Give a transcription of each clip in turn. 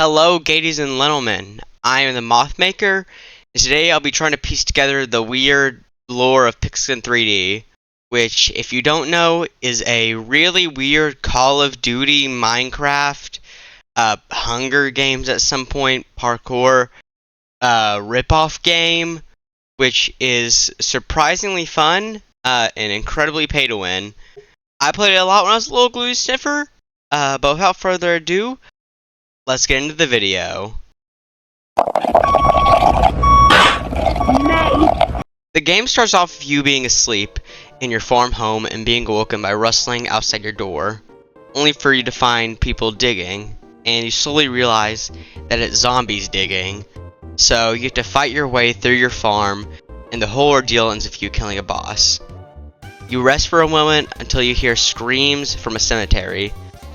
Hello, Gaties and Gentlemen. I am the Mothmaker, and today I'll be trying to piece together the weird lore of Pixel 3D, which, if you don't know, is a really weird Call of Duty, Minecraft, Hunger Games at some point, parkour, ripoff game, which is surprisingly fun, and incredibly pay to win. I played it a lot when I was a little glue sniffer, but without further ado, let's get into the video. The game starts off with you being asleep in your farm home and being awoken by rustling outside your door, only for you to find people digging, and you slowly realize that it's zombies digging, so you have to fight your way through your farm, and the whole ordeal ends with you killing a boss. You rest for a moment until you hear screams from a cemetery,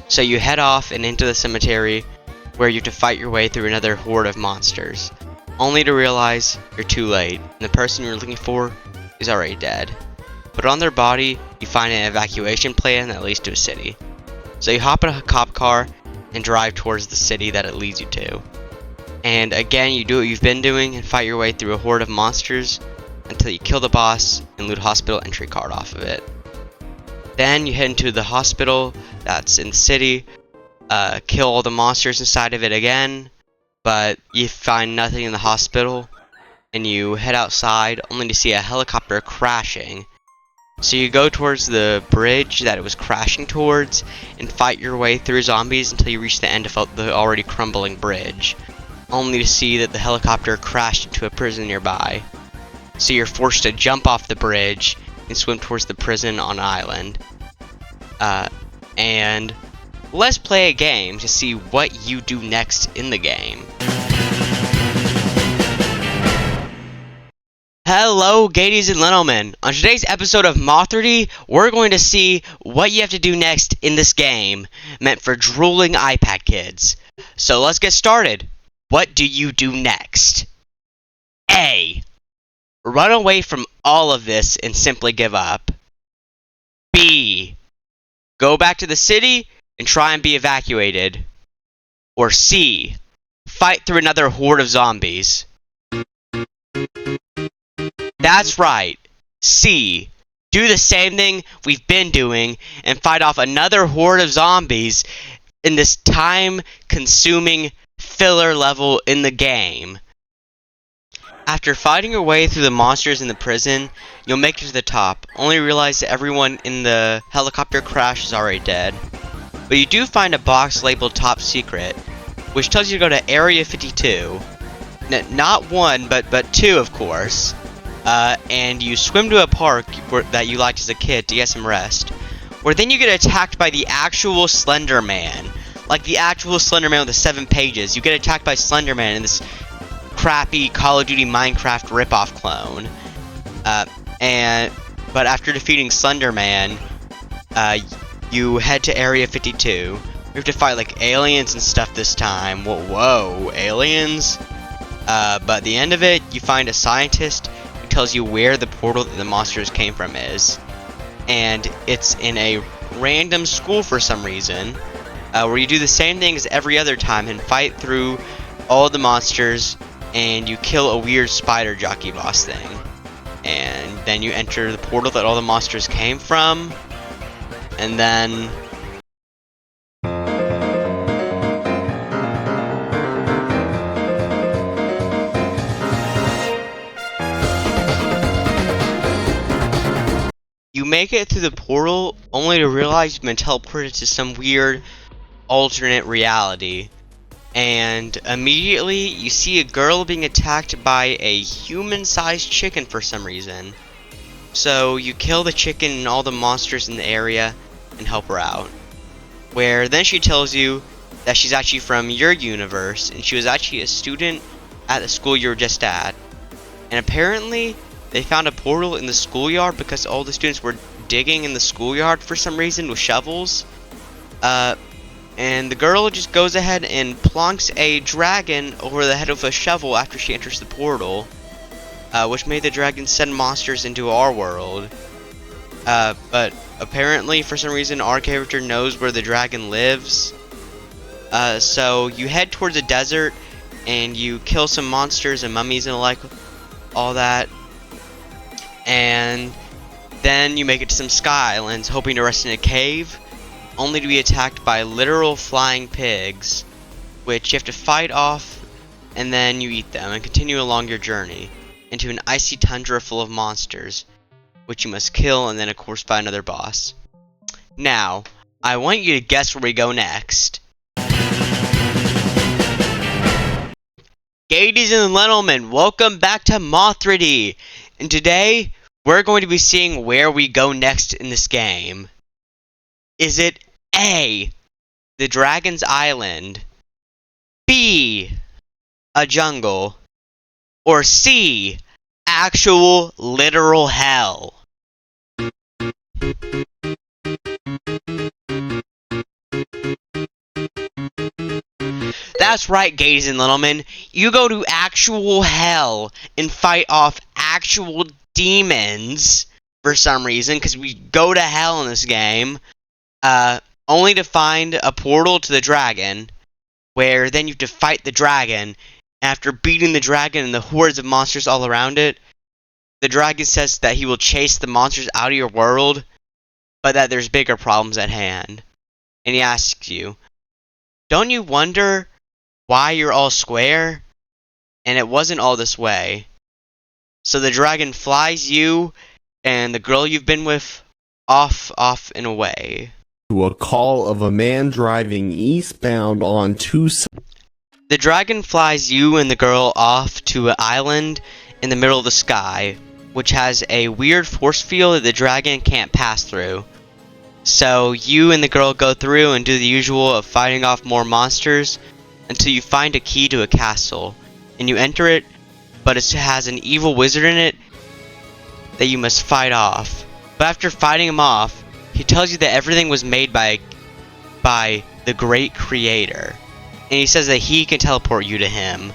so you head off and into the cemetery, where you have to fight your way through another horde of monsters, only to realize you're too late, and the person you're looking for is already dead. But on their body, you find an evacuation plan that leads to a city. So you hop in a cop car and drive towards the city that it leads you to. And again, you do what you've been doing and fight your way through a horde of monsters until you kill the boss and loot a hospital entry card off of it. Then you head into the hospital that's in the city, kill all the monsters inside of it again, but you find nothing in the hospital, and you head outside only to see a helicopter crashing. So you go towards the bridge that it was crashing towards and fight your way through zombies until you reach the end of the already crumbling bridge, only to see that the helicopter crashed into a prison nearby. So you're forced to jump off the bridge and swim towards the prison on an island. And let's play a game to see what you do next in the game. Hello, Gaties and Gentlemen. On today's episode of Moth3D, we're going to see what you have to do next in this game, meant for drooling iPad kids. So let's get started. What do you do next? A. Run away from all of this and simply give up. B. Go back to the city and try and be evacuated. Or C. Fight through another horde of zombies. That's right. C. Do the same thing we've been doing and fight off another horde of zombies in this time-consuming filler level in the game. After fighting your way through the monsters in the prison, you'll make it to the top, only to realize that everyone in the helicopter crash is already dead. But you do find a box labeled Top Secret, which tells you to go to Area 52. Not one, but two, of course. And you swim to a park that you liked as a kid to get some rest, where then you get attacked by the actual Slender Man. Like the actual Slender Man with the 7 pages. You get attacked by Slender Man in this crappy Call of Duty Minecraft ripoff clone. But after defeating Slender Man, you head to Area 52. You have to fight like aliens and stuff this time. Whoa, aliens? But at the end of it, you find a scientist who tells you where the portal that the monsters came from is. And it's in a random school for some reason, where you do the same thing as every other time and fight through all the monsters, and you kill a weird spider jockey boss thing. And then you enter the portal that all the monsters came from, and then you make it through the portal only to realize you've been teleported to some weird alternate reality. And immediately you see a girl being attacked by a human-sized chicken for some reason. So you kill the chicken and all the monsters in the area and help her out. Where then she tells you that she's actually from your universe and she was actually a student at the school you were just at. And apparently they found a portal in the schoolyard because all the students were digging in the schoolyard for some reason with shovels. And the girl just goes ahead and plonks a dragon over the head of a shovel after she enters the portal, which made the dragon send monsters into our world. But apparently, for some reason, our character knows where the dragon lives, So you head towards a desert, and you kill some monsters and mummies and like all that, and then you make it to some sky islands, hoping to rest in a cave, only to be attacked by literal flying pigs, which you have to fight off, and then you eat them and continue along your journey into an icy tundra full of monsters, which you must kill and then of course fight another boss. Now, I want you to guess where we go next. Ladies and gentlemen, welcome back to Mothridy, and today we're going to be seeing where we go next in this game. Is it A, the Dragon's Island, B, a jungle, or C, actual literal hell? That's right, ladies and gentlemen. You go to actual hell and fight off actual demons for some reason, because we go to hell in this game, only to find a portal to the dragon, where then you have to fight the dragon. After beating the dragon and the hordes of monsters all around it, the dragon says that he will chase the monsters out of your world, but that there's bigger problems at hand. And he asks you, don't you wonder why you're all square? And it wasn't all this way. So the dragon flies you and the girl you've been with off and away. To a call of a man driving eastbound on The dragon flies you and the girl off to an island in the middle of the sky, which has a weird force field that the dragon can't pass through. So you and the girl go through and do the usual of fighting off more monsters until you find a key to a castle, and you enter it, but it has an evil wizard in it that you must fight off. But after fighting him off, he tells you that everything was made by the great creator, and he says that he can teleport you to him.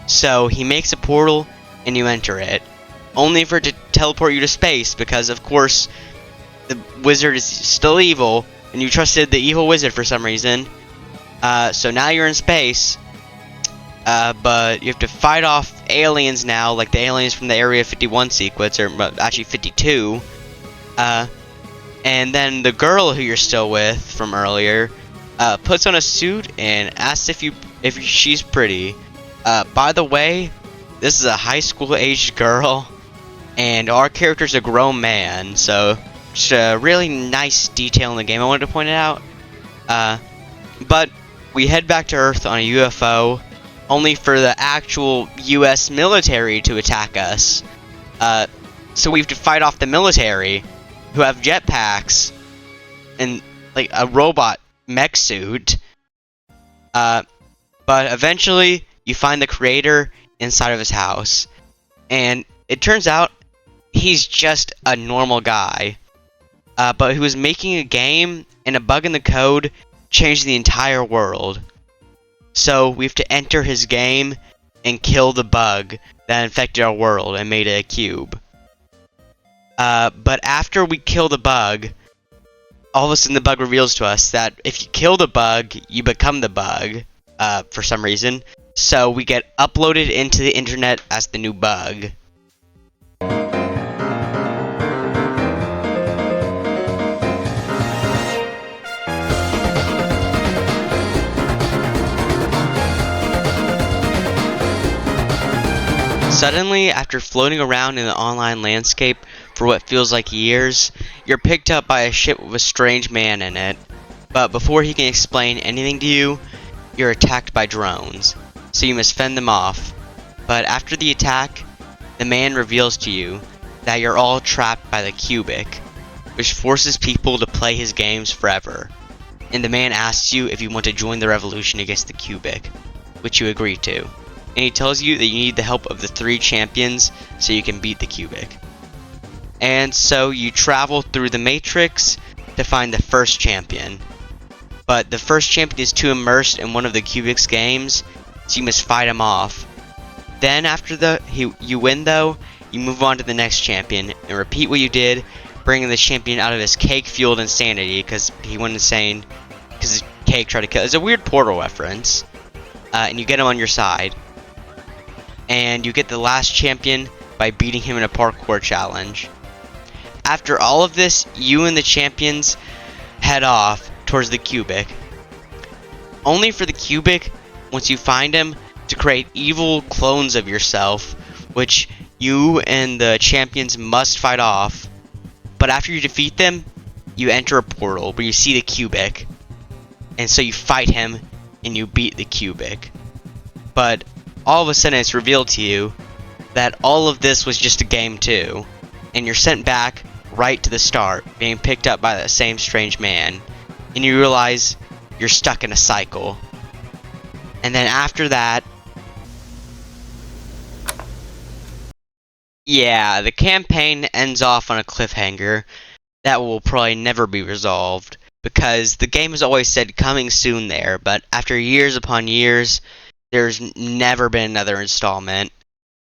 So he makes a portal and you enter it, only for it to teleport you to space, because of course the wizard is still evil and you trusted the evil wizard for some reason. So now you're in space, but you have to fight off aliens now, like the aliens from the Area 51 sequence, or actually 52. And then the girl who you're still with from earlier puts on a suit and asks if she's pretty. By the way, this is a high school aged girl, and our character's a grown man, so just a really nice detail in the game I wanted to point it out. But we head back to Earth on a UFO, only for the actual US military to attack us. So we have to fight off the military, who have jetpacks and like a robot mech suit. But eventually you find the creator inside of his house, and it turns out he's just a normal guy, but he was making a game, and a bug in the code changed the entire world. So we have to enter his game and kill the bug that infected our world and made it a cube. But after we kill the bug, all of a sudden the bug reveals to us that if you kill the bug, you become the bug, for some reason. So we get uploaded into the internet as the new bug. Suddenly, after floating around in the online landscape for what feels like years, you're picked up by a ship with a strange man in it. But before he can explain anything to you, you're attacked by drones, so you must fend them off. But after the attack, the man reveals to you that you're all trapped by the Cubic, which forces people to play his games forever. And the man asks you if you want to join the revolution against the Cubic, which you agree to. And he tells you that you need the help of the 3 champions so you can beat the Cubic. And so you travel through the Matrix to find the first champion. But the first champion is too immersed in one of the Cubic's games, so you must fight him off. Then after you win though, you move on to the next champion and repeat what you did, bringing the champion out of his cake-fueled insanity because he went insane because cake try to kill. It's a weird Portal reference. And you get him on your side. And you get the last champion by beating him in a parkour challenge. After all of this, you and the champions head off towards the cubic. Only for the cubic, once you find him, to create evil clones of yourself, which you and the champions must fight off. But after you defeat them, you enter a portal where you see the cubic. And so you fight him and you beat the cubic. But all of a sudden it's revealed to you that all of this was just a game too. And you're sent back right to the start, being picked up by that same strange man. And you realize you're stuck in a cycle. And then after that, yeah, the campaign ends off on a cliffhanger that will probably never be resolved, because the game has always said coming soon there, but after years upon years, there's never been another installment.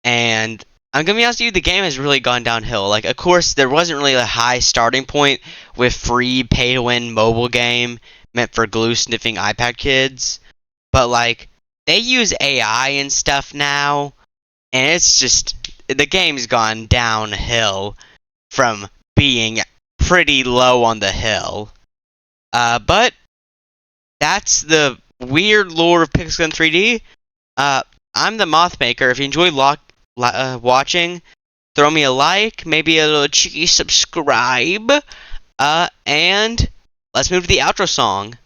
And I'm gonna be honest with you, the game has really gone downhill. Like, of course, there wasn't really a high starting point with free pay-to-win mobile game meant for glue-sniffing iPad kids, but like, they use AI and stuff now, and it's just, the game's gone downhill from being pretty low on the hill. But that's the weird lore of Pixel Gun 3D. I'm the Mothmaker. If you enjoy watching, throw me a like, maybe a little cheeky subscribe, and let's move to the outro song.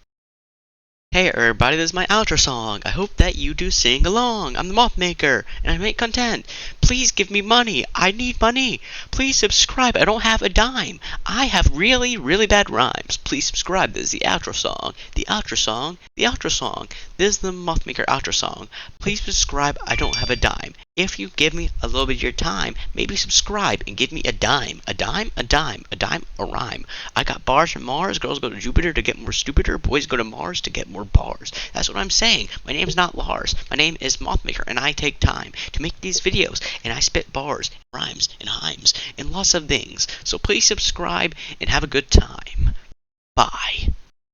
Hey everybody, this is my outro song. I hope that you do sing along. I'm the Mothmaker, and I make content. Please give me money. I need money. Please subscribe. I don't have a dime. I have really, really bad rhymes. Please subscribe. This is the outro song. The outro song. The outro song. This is the Mothmaker outro song. Please subscribe. I don't have a dime. If you give me a little bit of your time, maybe subscribe and give me a dime. A dime, a dime, a dime, a rhyme. I got bars from Mars. Girls go to Jupiter to get more stupider. Boys go to Mars to get more bars. That's what I'm saying. My name's not Lars. My name is Mothmaker, and I take time to make these videos, and I spit bars, rhymes, and hymes, and lots of things. So please subscribe and have a good time. Bye.